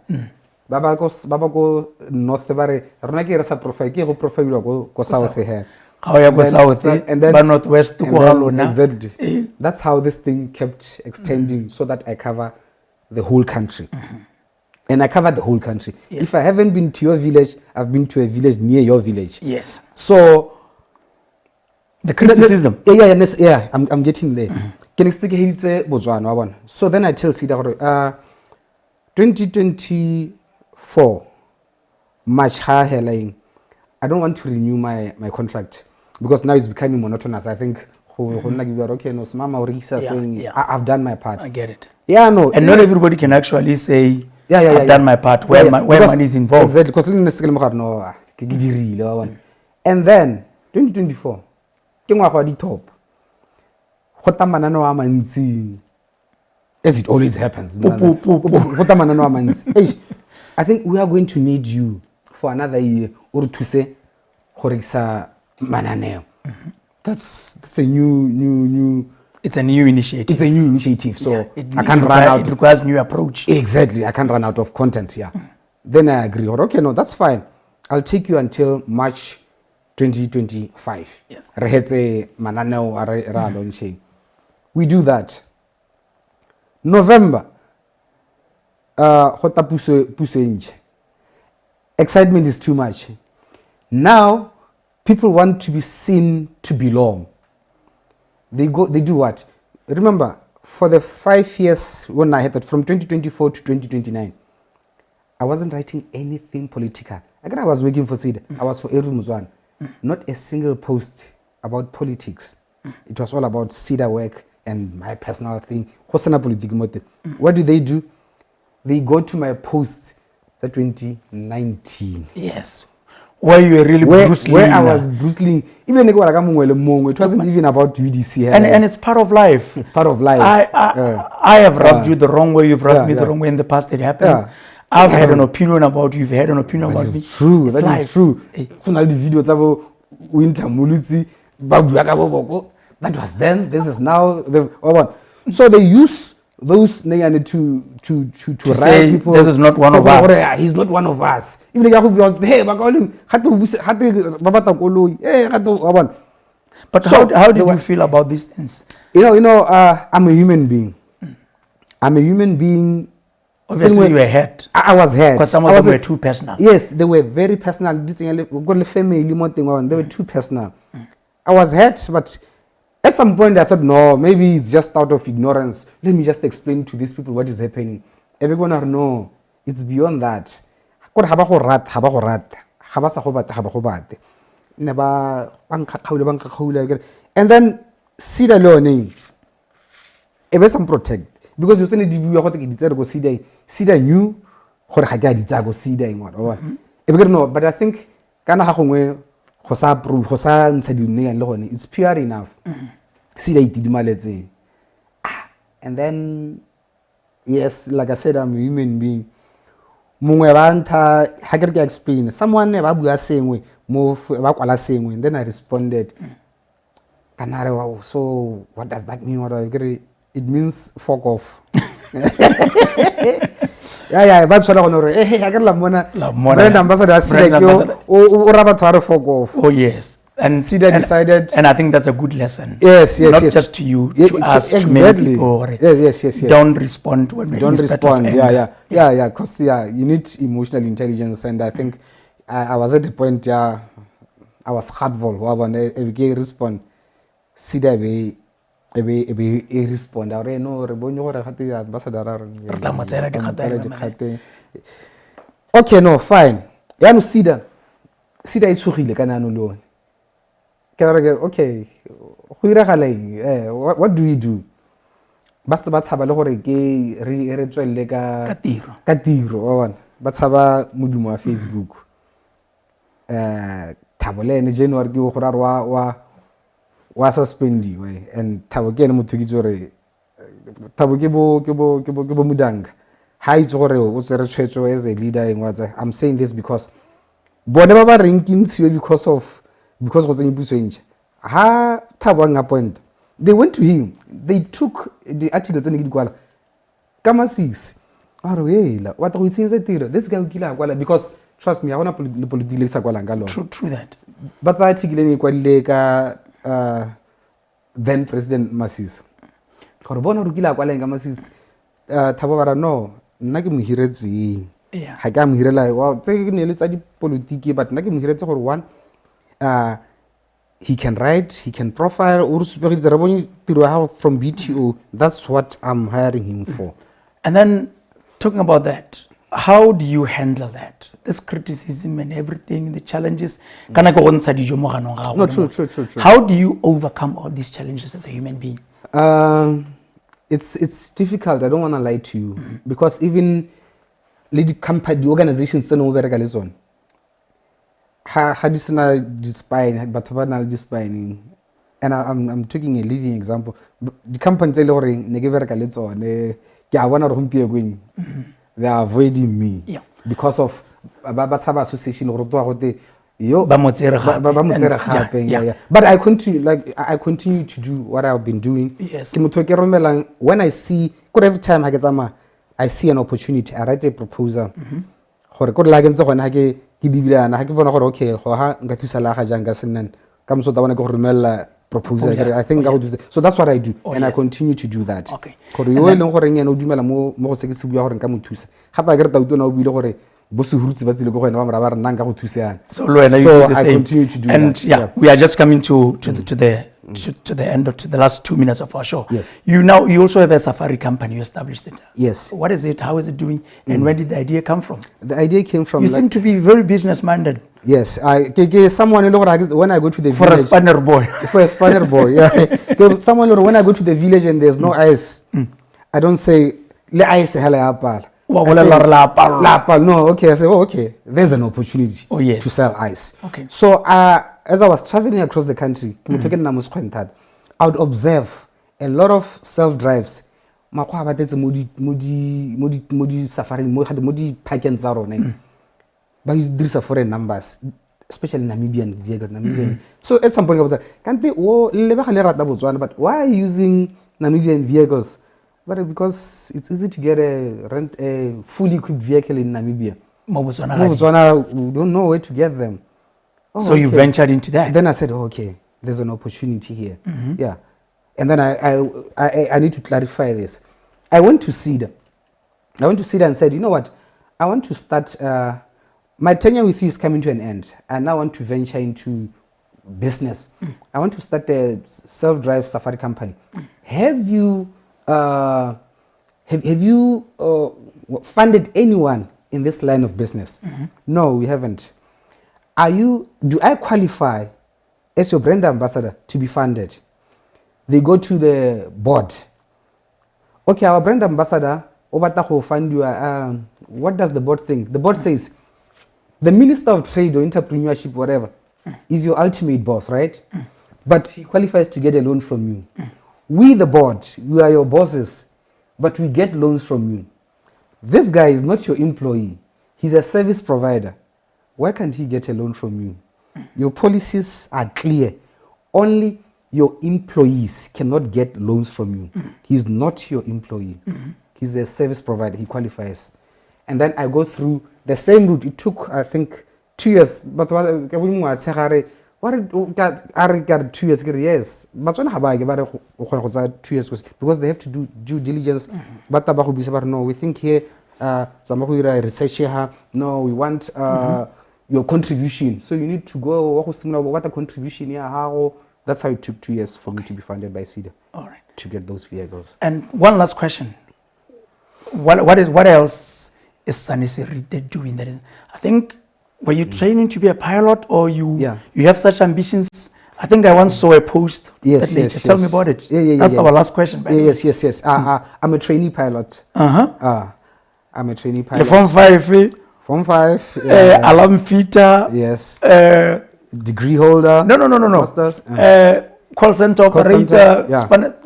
Baba go north bare, rona ke rasa profile, ke go profile go south here. How you go south, and then but northwest to go exactly. That's how this thing kept extending, so that I cover the whole country. And I covered the whole country. Yes. If I haven't been to your village, I've been to a village near your village. Yes. So the criticism. Yeah. I'm getting there. So then I tell Cedar, 2024 March, I don't want to renew my contract because now it's becoming monotonous. I think saying I've done my part. I get it. Yeah, no. And not everybody can actually say I've done my part where money is involved. Exactly. Because and then 2024, top. as it always happens. Pu. I think we are going to need you for another year or to say horisa mananeo. That's a new It's a new initiative. It's a new initiative, so Yeah, I can't run out. It requires new approach. Exactly, I can't run out of content. Yeah, then I agree. Or okay, no, that's fine. I'll take you until March 2025. Yes. We do that. November. Excitement is too much. Now, people want to be seen to belong. They do what? Remember, for the 5 years when I had that, from 2024 to 2029, I wasn't writing anything political. Again, I was working for SIDA. I was for Eru Muzwan. Not a single post about politics. It was all about SIDA work and my personal thing. What do? They go to my posts for 2019. Yes. Where you were really bristling. Where I was bristling. Even it wasn't even about UDC. And it's part of life. It's part of life. I have rubbed you the wrong way. You've rubbed me the wrong way in the past. It happens. I've had an opinion about you. You've had an opinion about me. True. That is true. That was then. This is now. So they use those to say people, this is not one of us. He's not one of us. Even hey, but how did you feel about these things? I'm a human being. I'm a human being. Obviously, you were hurt. I was hurt. Because some of them were too personal. Yes, they were very personal. They were too personal. I was hurt, but at some point I thought, no, maybe it's just out of ignorance. Let me just explain to these people what is happening. Everyone will know it's beyond that. And then see the learning. Some protect. Because you still need to go see new but I think it's pure enough. And then yes, like I said, I'm a human being. Explain. Someone and then I responded. So what does that mean? It means fuck off. Yeah, but so brand ambassador fuck off. Oh yes. And SIDA decided, and I think that's a good lesson. Yes. Not just to you, to us, exactly. To many people. Yes. Don't respond when we don't respond. Yeah. Because you need emotional intelligence, and I think I was at the point. I was hurtful. When I respond, SIDA respond. Okay, no, fine. SIDA is okay, what do we do? Basta ba tshaba le gore ke re tswelle ka tiro ba tshaba modumo wa Facebook. Thabo le ene January ke go ra wa suspendiwe, and Thabo ke ene motho ke tsore Thabo ke bo mudanga ha itse gore o tsere tshwetso as a leader in what I'm saying this because bone ba ba ranking because go tsenya puso enje ha Thabo ang appoint, they went to him, they took the article tse ne ke di kwala kama 6 what go itsenza tiro this guy o kila kwala because trust me, I want to politics sa kwala ngalo. True that. But the article ni kwalile ka then President Masisi gore bona re kila kwala nga Masisi Thabo bara no nna ke mo hiretse ha ka mo hirela wa tse ke ne le tsa di politiki but nna ke mo hiretse gore one he can write, he can profile from BTO. That's what I'm hiring him for. And then talking about that, how do you handle that? This criticism and everything, the challenges. No, true. How do you overcome all these challenges as a human being? It's difficult. I don't want to lie to you because even the company, the organizations, and I'm taking a living example. The company they are avoiding me Yeah. because of association yo Ba mo tsere gape. ba mo tsere And- yeah, gape, yeah. yeah. But I continue to do what I've been doing. Yes. Ke motho ke romelang when I see every time I see an opportunity, I write a proposal gore ko la ke ntse gone ha ke dibilana ha ke bona gore okay go ha nka thusa la ga jang ka sennan ka moso ta bona ke go romela proposal. I think I would do that. So that's what I do, and I yes. continue to do that. Okay. Gore yo e leng gore ene o dumela mo go se ke se bua gore nka mo thusa gape a ke re tauto na o buile gore bo se hurutse ba tsile go wena ba mara ba re nna nka go thusana. So, Luena, you So do the I same. continue to do and that. yeah, Yeah. we are just coming to the end of the last 2 minutes of our show. Yes. You also have a safari company you established it. Yes. What is it? How is it doing? And where did the idea come from? The idea came from You seem to be very business minded yes, someone when I go to the for a village spanner boy. for a spanner boy, yeah. Someone when I go to the village and there's no ice, I don't say le ice hela apal. Wa I say, bolela hore la apal. La apal. No, okay. I say, oh, okay. There's an opportunity Oh, yes. to sell ice. Okay. So as I was traveling across the country, I would observe a lot of self-drives. Makwa ba tetse mo di safari mo di parking tsa rona. But you dirisa foreign numbers, especially Namibian vehicles. So at some point I was like, can't they but why are you using Namibian vehicles? But because it's easy to get a fully equipped vehicle in Namibia. Mo Botswana No, gadi. Botswana, we don't know where to get them. Oh, So you okay. ventured into that. Then I said, oh, okay, there's an opportunity here. Yeah. And then I need to clarify this. I went to CEDA. And said, you know what? I want to start, my tenure with you is coming to an end. I now want to venture into business. I want to start a self-drive safari company. Have you funded anyone in this line of business? No, we haven't. Do I qualify as your brand ambassador to be funded? They go to the board. Okay, our brand ambassador, Obata fund you. What does the board think? The board says, the Minister of Trade or Entrepreneurship, whatever, is your ultimate boss, right? But he qualifies to get a loan from you. We, the board, we are your bosses, but we get loans from you. This guy is not your employee. He's a service provider. Why can't he get a loan from you? Your policies are clear. Only your employees cannot get loans from you. He's not your employee. He's a service provider. He qualifies. And then I go through the same route. It took, I think, 2 years. But what I got 2 years. Yes. But when I 2 years because they have to do due diligence. But no, we think here, research here. No, we want your contribution. So you need to go what a contribution here. How that's how it took 2 years for me to be funded by CEDA. All right. To get those vehicles. And one last question. What else is Sonny Serite.A doing? That is, I think, were you training to be a pilot, or you have such ambitions? I think I once saw a post. Yes, that nature. yes. Tell me about it. That's our last question. Yes. I'm a trainee pilot. I'm a trainee pilot. The Form 5. Form 5. Alarm fitter. Yes. Degree holder. No. Masters. Call center operator,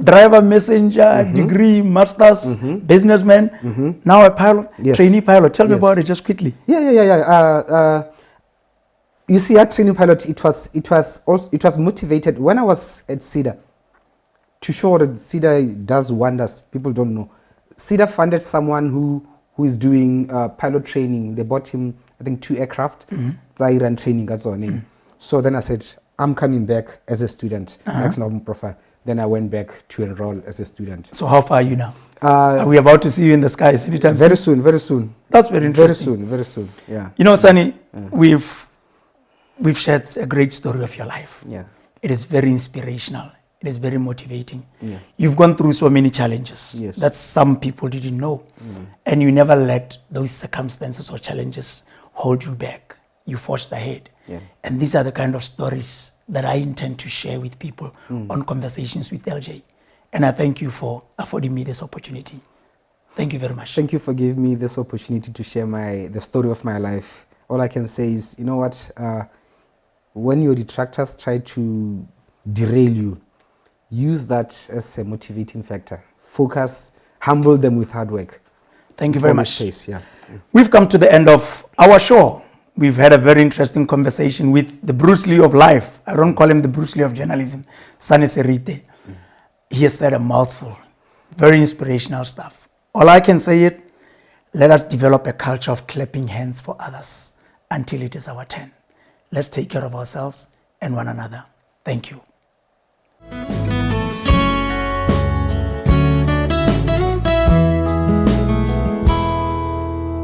driver, messenger, degree, masters, businessman. Now a pilot, trainee pilot. Tell me about it just quickly. Yeah. You see, at trainee pilot, it was motivated when I was at CEDA to show that CEDA does wonders. People don't know. CEDA funded someone who is doing pilot training. They bought him, I think, 2 aircraft. Zairan training, that's our name. So then I said, I'm coming back as a student. Next album profile. Then I went back to enroll as a student. So how far are you now? Are we about to see you in the skies anytime soon? Very soon. That's very interesting. Very soon. Yeah. You know, Sonny, we've shared a great story of your life. Yeah. It is very inspirational. It is very motivating. Yeah. You've gone through so many challenges that some people didn't know. And you never let those circumstances or challenges hold you back. You forged ahead. Yeah. And these are the kind of stories that I intend to share with people on Conversations with LJ. And I thank you for affording me this opportunity. Thank you very much. Thank you for giving me this opportunity to share the story of my life. All I can say is, you know what, when your detractors try to derail you, use that as a motivating factor. Focus humble them with hard work. Thank you very Always much. Space, yeah. We've come to the end of our show. We've had a very interesting conversation with the Bruce Lee of life. I don't call him the Bruce Lee of journalism, Sonny Serite.A. He has said a mouthful. Very inspirational stuff. All I can say is, let us develop a culture of clapping hands for others until it is our turn. Let's take care of ourselves and one another. Thank you.